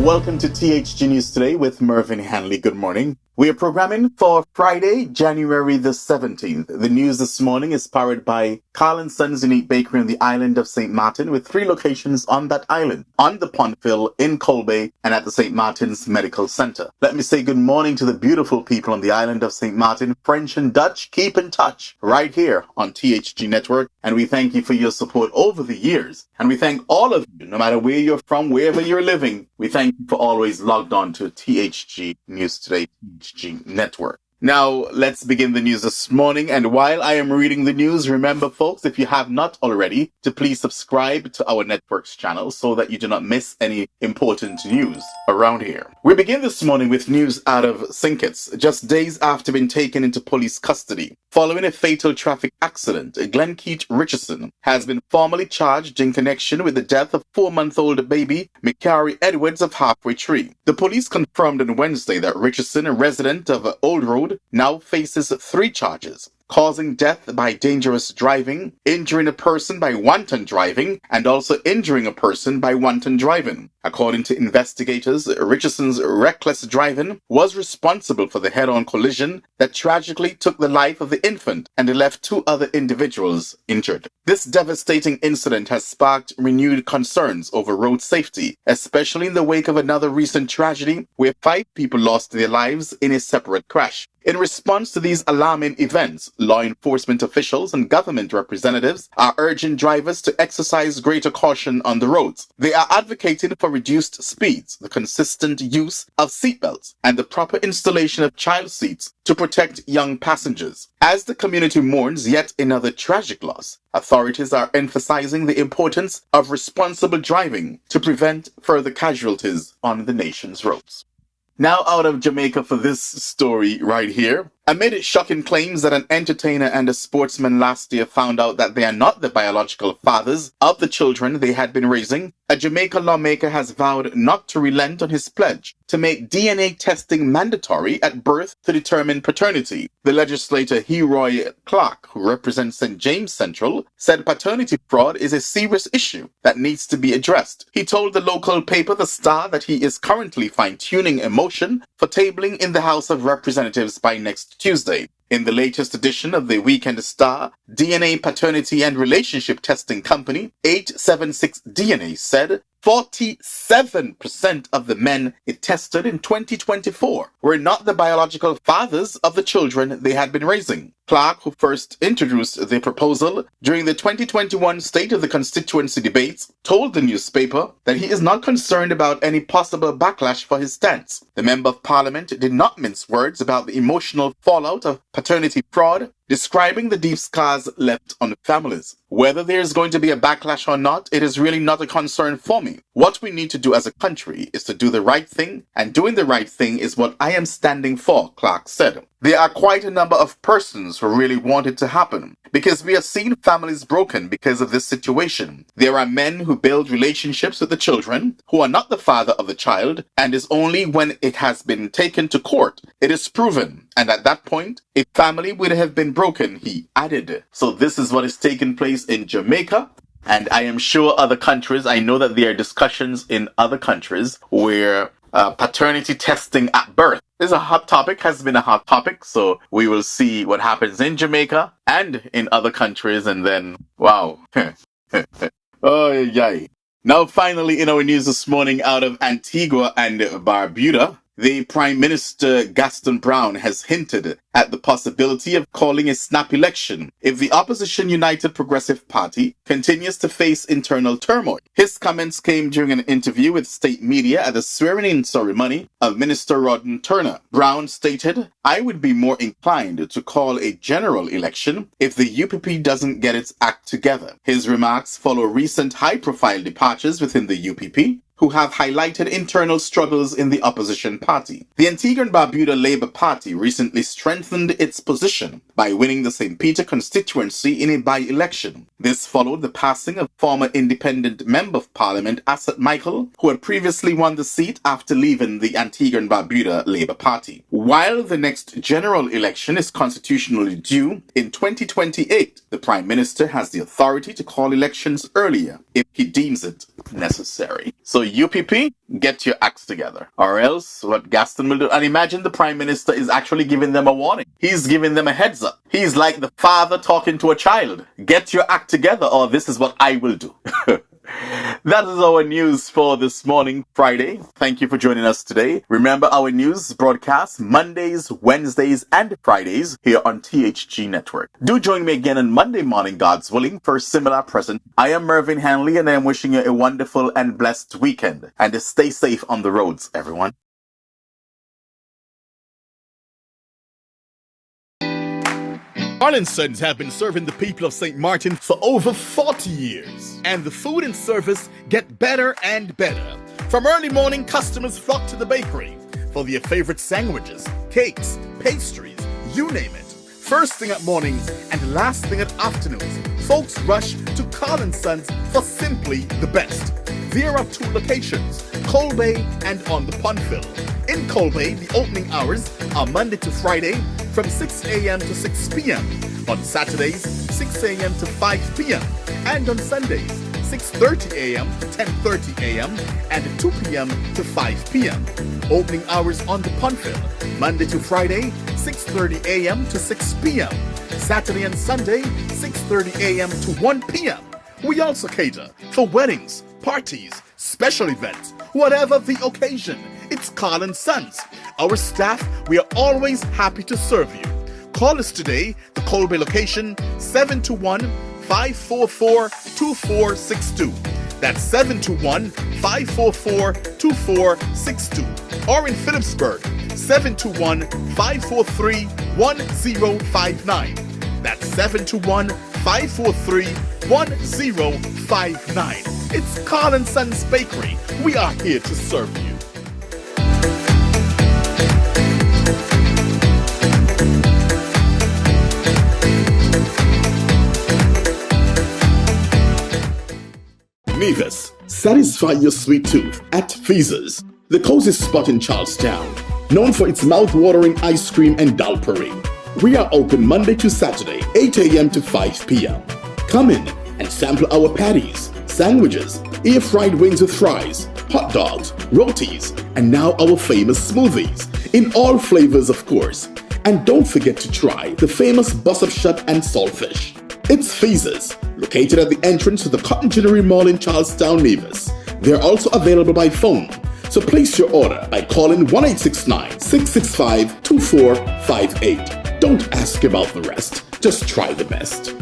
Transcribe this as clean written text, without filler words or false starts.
Welcome to THG News Today with Mervin Hanley. Good morning. We are programming for Friday, January the 17th. The news this morning is powered by Carl & Sons Unique Bakery on the island of St. Martin with 3 locations on that island, on the Pondville, in Colbay, and at the St. Martin's Medical Center. Let me say good morning to the beautiful people on the island of St. Martin, French and Dutch. Keep in touch right here on THG Network, and we thank you for your support over the years. And we thank all of you, no matter where you're from, wherever you're living. We thank you for always logged on to THG News Today, THG Network. Now, let's begin the news this morning. And while I am reading the news, remember, folks, if you have not already, to please subscribe to our network's channel so that you do not miss any important news around here. We begin this morning with news out of St. Kitts. Just days after being taken into police custody following a fatal traffic accident, Glenkeith Richardson has been formally charged in connection with the death of 4-month-old baby Mekairi Edwards of Halfway Tree. The police confirmed on Wednesday that Richardson, a resident of Old Road, now faces 3 charges: causing death by dangerous driving, injuring a person by wanton driving, and also injuring a person by wanton driving. According to investigators, Richardson's reckless driving was responsible for the head-on collision that tragically took the life of the infant and left 2 other individuals injured. This devastating incident has sparked renewed concerns over road safety, especially in the wake of another recent tragedy where 5 people lost their lives in a separate crash. In response to these alarming events, law enforcement officials and government representatives are urging drivers to exercise greater caution on the roads. They are advocating for reduced speeds, the consistent use of seatbelts, and the proper installation of child seats to protect young passengers. As the community mourns yet another tragic loss, authorities are emphasizing the importance of responsible driving to prevent further casualties on the nation's roads. Now out of Jamaica for this story right here. Amid shocking claims that an entertainer and a sportsman last year found out that they are not the biological fathers of the children they had been raising, a Jamaica lawmaker has vowed not to relent on his pledge to make DNA testing mandatory at birth to determine paternity. The legislator Heroy Clarke, who represents St. James Central, said paternity fraud is a serious issue that needs to be addressed. He told the local paper The Star that he is currently fine-tuning a motion for tabling in the House of Representatives by next Tuesday. In the latest edition of the Weekend Star, DNA paternity and relationship testing company 876 DNA said 47% of the men it tested in 2024 were not the biological fathers of the children they had been raising. Clarke, who first introduced the proposal during the 2021 State of the Constituency debates, told the newspaper that he is not concerned about any possible backlash for his stance. The Member of Parliament did not mince words about the emotional fallout of paternity fraud, describing the deep scars left on families. Whether there is going to be a backlash or not, it is really not a concern for me. What we need to do as a country is to do the right thing, and doing the right thing is what I am standing for, Clarke said. There are quite a number of persons who really want it to happen, because we have seen families broken because of this situation. There are men who build relationships with the children who are not the father of the child, and is only when it has been taken to court it is proven. And at that point, a family would have been broken, he added. So this is what is taking place in Jamaica. And I am sure other countries, I know that there are discussions in other countries where paternity testing at birth is a hot topic, has been a hot topic. So we will see what happens in Jamaica and in other countries. And then, wow. Oh, yay. Now, finally, in our news this morning out of Antigua and Barbuda, the Prime Minister Gaston Browne has hinted at the possibility of calling a snap election if the opposition United Progressive Party continues to face internal turmoil. His comments came during an interview with state media at the swearing-in ceremony of Minister Rodden Turner. Browne stated, "I would be more inclined to call a general election if the UPP doesn't get its act together." His remarks follow recent high-profile departures within the UPP, who have highlighted internal struggles in the opposition party. The Antigua and Barbuda Labour Party recently strengthened its position by winning the St. Peter constituency in a by-election. This followed the passing of former independent Member of Parliament Asset Michael, who had previously won the seat after leaving the Antigua and Barbuda Labour Party. While the next general election is constitutionally due in 2028, the Prime Minister has the authority to call elections earlier if he deems it necessary. So UPP, get your acts together. Or else, what Gaston will do, and imagine the Prime Minister is actually giving them a warning. He's giving them a heads up. He's like the father talking to a child. Get your act together, or this is what I will do. That is our news for this morning, Friday. Thank you for joining us today. Remember, our news broadcasts Mondays, Wednesdays, and Fridays here on THG Network. Do join me again on Monday morning, God's willing, for a similar present. I am Mervin Hanley, and I am wishing you a wonderful and blessed weekend. And stay safe on the roads, everyone. Sons have been serving the people of St. Martin for over 40 years, and the food and service get better and better. From early morning, customers flock to the bakery for their favorite sandwiches, cakes, pastries, you name it. First thing at mornings and last thing at afternoons, folks rush to Sons for simply the best. There are 2 locations, Colbay and on the Pondville. In Colbay, the opening hours are Monday to Friday from 6 a.m. to 6 p.m. On Saturdays, 6 a.m. to 5 p.m. And on Sundays, 6:30 a.m. to 10:30 a.m. and 2 p.m. to 5 p.m. Opening hours on the Pondville, Monday to Friday, 6:30 a.m. to 6 p.m. Saturday and Sunday, 6:30 a.m. to 1 p.m. We also cater for weddings, parties, special events, whatever the occasion. It's Sons. Our staff, we are always happy to serve you. Call us today, the Colbay location, 721-544-2462. That's 721-544-2462. Or in Phillipsburg, 721-543-1059. That's 721-543-1059. It's Sons Bakery. We are here to serve you. Nevis, satisfy your sweet tooth at Feaser's, the cozy spot in Charlestown, known for its mouth-watering ice cream and dal parade. We are open Monday to Saturday, 8 a.m. to 5 p.m. Come in and sample our patties, sandwiches, air-fried wings with fries, hot dogs, rotis, and now our famous smoothies, in all flavors of course. And don't forget to try the famous bus-up shut and saltfish. It's Feaser's, located at the entrance to the Cotton Ginnery Mall in Charlestown, Nevis. They're also available by phone, so place your order by calling 1-869-665-2458. Don't ask about the rest, just try the best.